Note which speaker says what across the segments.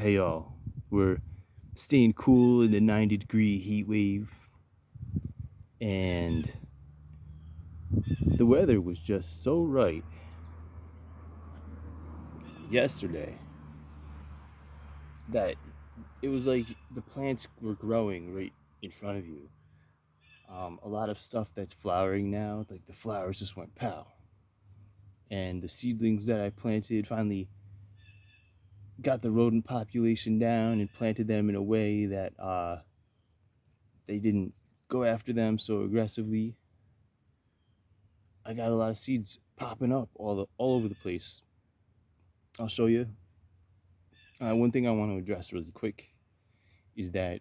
Speaker 1: Hey y'all, we're staying cool in the 90-degree heat wave, and the weather was just so right yesterday that it was like the plants were growing right in front of you. A lot of stuff that's flowering now, like the flowers just went pow, and the seedlings that I planted finally got the rodent population down and planted them in a way that they didn't go after them so aggressively. I got a lot of seeds popping up all over the place. I'll show you. One thing I want to address really quick is that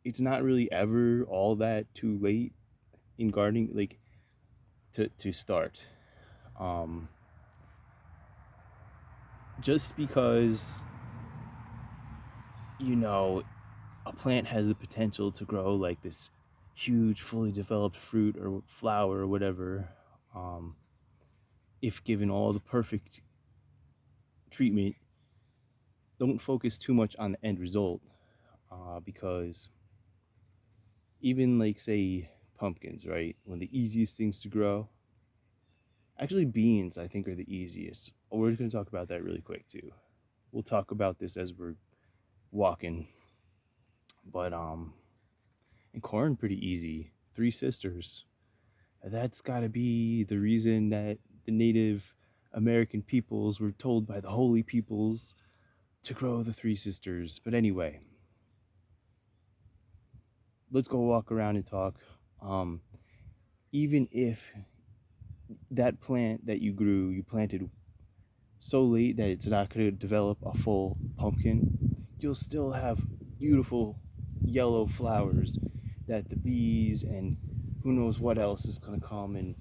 Speaker 1: it's not really ever all that too late in gardening, like to start. Um, just because you know a plant has the potential to grow like this huge, fully developed fruit or flower or whatever, um, if given all the perfect treatment, don't focus too much on the end result, because even like say pumpkins, right? One of the easiest things to grow. Actually, beans I think are the easiest. We're just gonna talk about that really quick too. We'll talk about this as we're walking, but and corn pretty easy. Three sisters. That's got to be the reason that the Native American peoples were told by the holy peoples to grow the three sisters. But anyway, let's go walk around and talk. Um, Even if that plant that you planted so late that it's not going to develop a full pumpkin, you'll still have beautiful yellow flowers that the bees and who knows what else is going to come and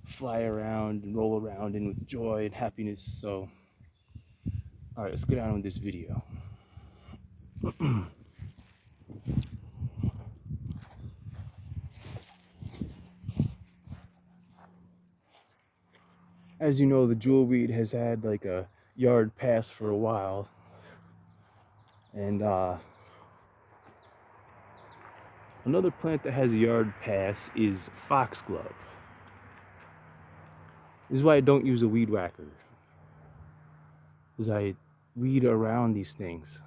Speaker 1: fly around and roll around in with joy and happiness. So, all right, let's get on with this video. As you know, the jewelweed has had like a yard pass for a while, and another plant that has a yard pass is foxglove. This is why I don't use a weed whacker, because I weed around these things,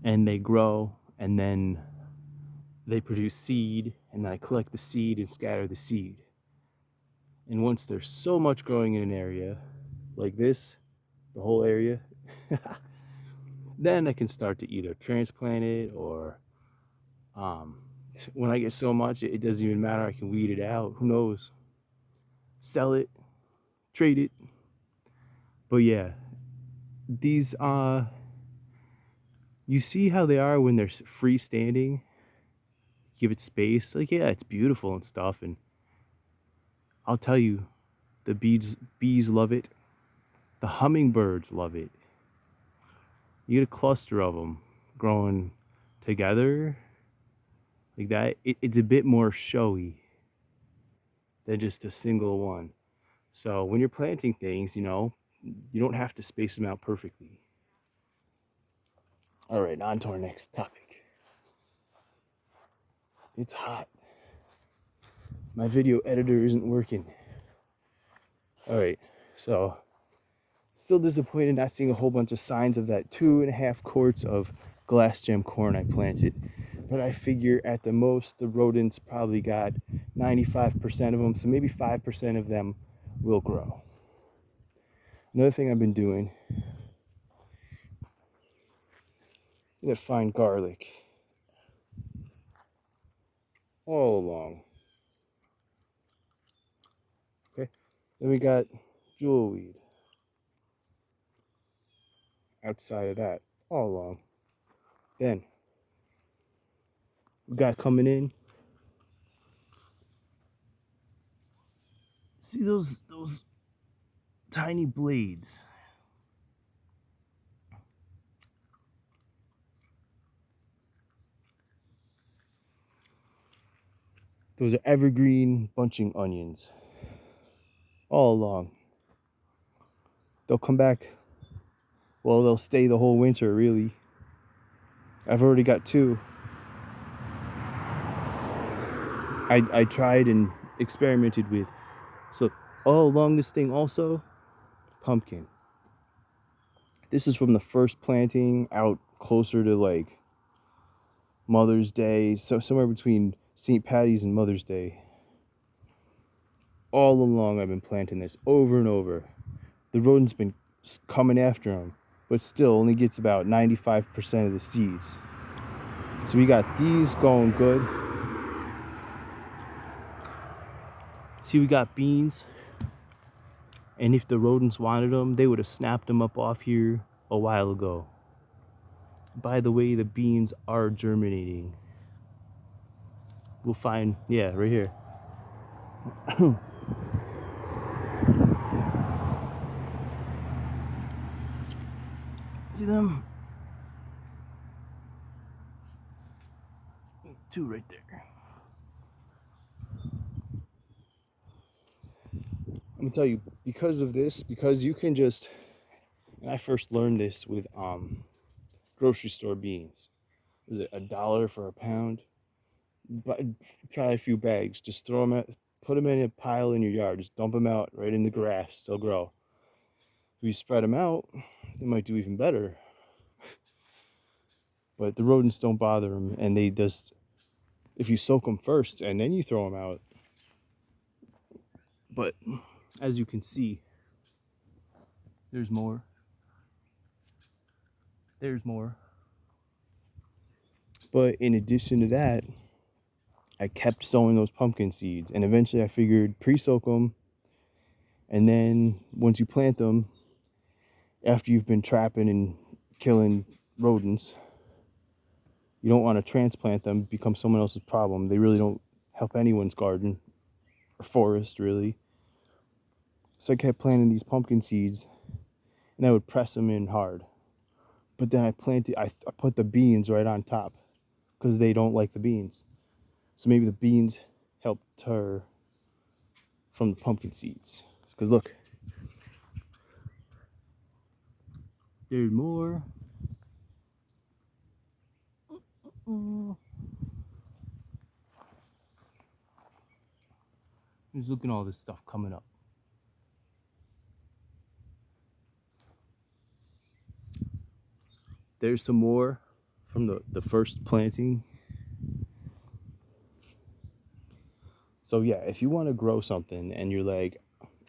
Speaker 1: and they grow, and then they produce seed, and then I collect the seed and scatter the seed. And once there's so much growing in an area, like this, the whole area, then I can start to either transplant it or, um, when I get so much, it doesn't even matter. I can weed it out. Who knows? Sell it, trade it. But yeah, these you see how they are when they're freestanding. Give it space. Like yeah, it's beautiful and stuff. And I'll tell you, the bees love it. The hummingbirds love it. You get a cluster of them growing together like that. It's a bit more showy than just a single one. So when you're planting things, you don't have to space them out perfectly. All right, on to our next topic. It's hot. My video editor isn't working. All right, so still disappointed not seeing a whole bunch of signs of that 2.5 quarts of glass gem corn I planted. But I figure at the most the rodents probably got 95% of them, so maybe 5% of them will grow. Another thing I've been doing is I find garlic all along. Okay, then we got jewelweed outside of that all along. Then we got coming in. See those tiny blades? Those are evergreen bunching onions all along. They'll come back Well, they'll stay the whole winter, really. I've already got two. I tried and experimented with. So all along this thing also, pumpkin. This is from the first planting out closer to like Mother's Day, so somewhere between St. Patty's and Mother's Day. All along I've been planting this over and over. The rodent's been coming after them, but still only gets about 95% of the seeds. So we got these going good. See, we got beans, and if the rodents wanted them, they would have snapped them up off here a while ago. By the way, the beans are germinating. We'll find, yeah, right here. See them? Two right there. I'm gonna tell you, because of this, because you can just, and I first learned this with grocery store beans. Is it $1 for a pound? But try a few bags. Just throw them out, put them in a pile in your yard. Just dump them out right in the grass. They'll grow. If you spread them out, they might do even better. But the rodents don't bother them, and they just, if you soak them first and then you throw them out. But as you can see, there's more. There's more. But in addition to that, I kept sowing those pumpkin seeds, and eventually I figured pre-soak them, and then once you plant them, after you've been trapping and killing rodents, you don't want to transplant them, become someone else's problem. They really don't help anyone's garden or forest, really. So I kept planting these pumpkin seeds, and I would press them in hard. But then I put the beans right on top because they don't like the beans. So maybe the beans helped her from the pumpkin seeds. Because look, there's more. Just look at all this stuff coming up. There's some more from the first planting. So yeah, if you want to grow something and you're like,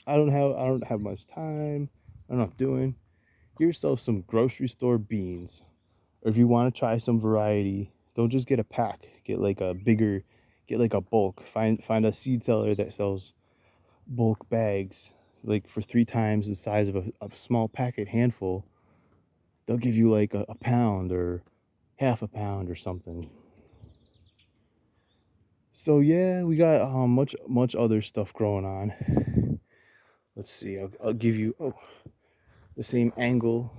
Speaker 1: I don't have much time, I don't know what I'm doing, get yourself some grocery store beans. Or if you want to try some variety, don't just get a pack. Get like a bigger, get like a bulk. Find a seed seller that sells bulk bags, like for 3 times the size of a small packet handful. They'll give you like a pound or half a pound or something. So yeah, we got much other stuff growing on. Let's see. I'll give you the same angle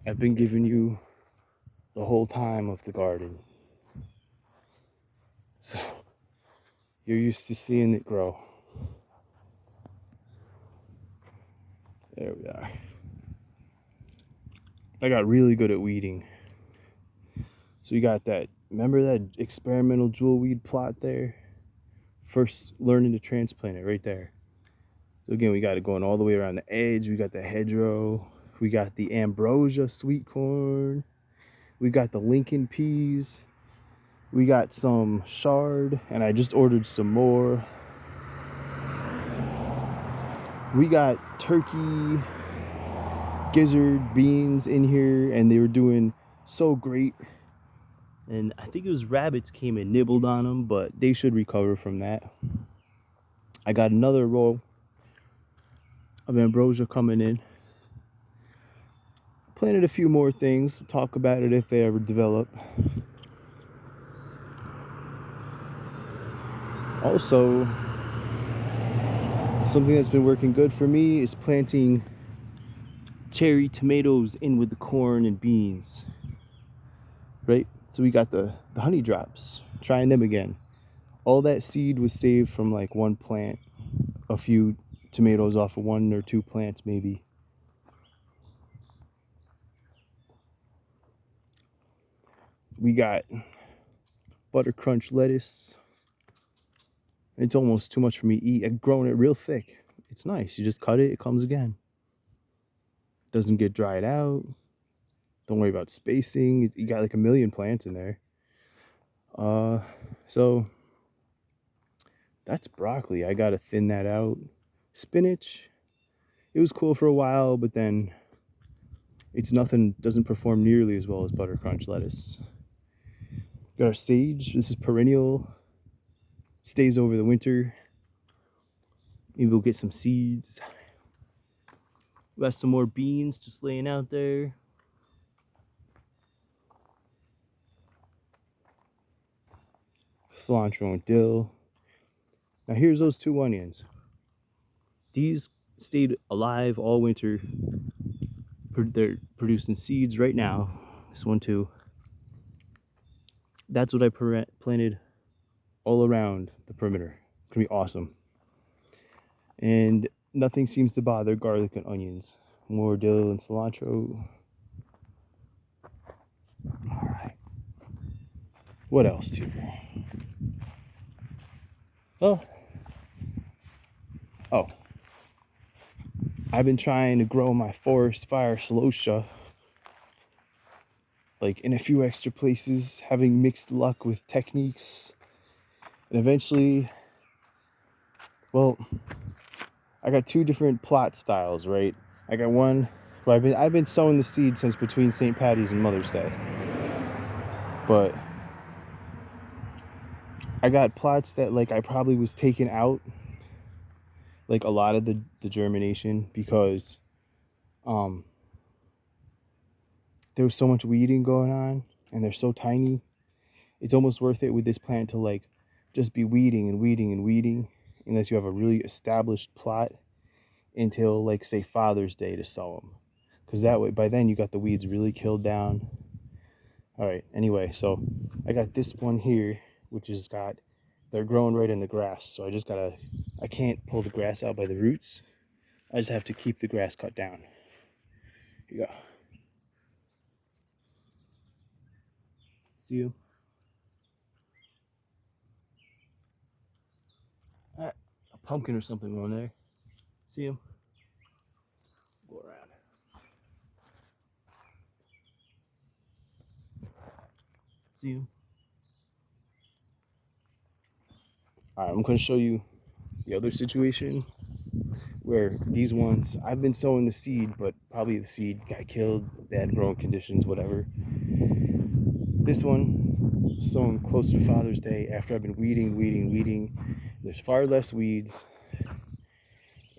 Speaker 1: I've been giving you the whole time of the garden. So you're used to seeing it grow. There we are. I got really good at weeding. So you got that, remember that experimental jewel weed plot there? First learning to transplant it right there. So again, we got it going all the way around the edge. We got the hedgerow. We got the ambrosia sweet corn. We got the Lincoln peas. We got some chard, and I just ordered some more. We got turkey gizzard beans in here, and they were doing so great. And I think it was rabbits came and nibbled on them, but they should recover from that. I got another row of ambrosia coming in. Planted a few more things. We'll talk about it if they ever develop. Also, something that's been working good for me is planting cherry tomatoes in with the corn and beans. Right? So we got the honey drops. Trying them again. All that seed was saved from like one plant. A few tomatoes off of 1 or 2 plants maybe. We got butter crunch lettuce. It's almost too much for me to eat. I've grown it real thick. It's nice. You just cut it, it comes again. Doesn't get dried out. Don't worry about spacing. You got like a million plants in there. So that's broccoli. I gotta thin that out. Spinach. It was cool for a while, but then it's nothing. Doesn't perform nearly as well as butter crunch lettuce. Got our sage. This is perennial. Stays over the winter. Maybe we'll get some seeds. We got some more beans just laying out there. Cilantro and dill. Now here's those 2 onions. These stayed alive all winter. They're producing seeds right now. This one too. That's what I planted all around the perimeter. It's gonna be awesome. And nothing seems to bother garlic and onions. More dill and cilantro. All right. What else here? Oh. I've been trying to grow my forest fire celosia, like in a few extra places, having mixed luck with techniques. And eventually, well, I got 2 different plot styles, right? I got one where I've been sowing the seed since between St. Patty's and Mother's Day. But I got plots that like I probably was taking out like a lot of the germination because there was so much weeding going on and they're so tiny. It's almost worth it with this plant to like just be weeding and weeding and weeding unless you have a really established plot until like say Father's Day to sow them, because that way by then you got the weeds really killed down. All right, anyway, so I got this one here which has got, they're growing right in the grass, so I can't pull the grass out by the roots. I just have to keep the grass cut down. Here you go. See you. A pumpkin or something on there. See him? Go around. See him? Alright, I'm going to show you the other situation where these ones, I've been sowing the seed, but probably the seed got killed, bad growing conditions, whatever. This one, sown close to Father's Day after I've been weeding. There's far less weeds,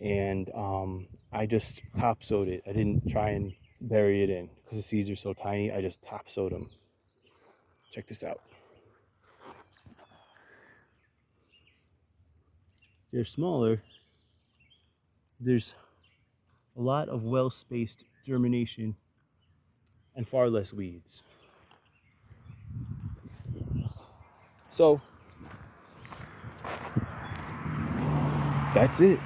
Speaker 1: and I just top sowed it. I didn't try and bury it in because the seeds are so tiny. I just top sowed them. Check this out. They're smaller. There's a lot of well-spaced germination and far less weeds. So that's it.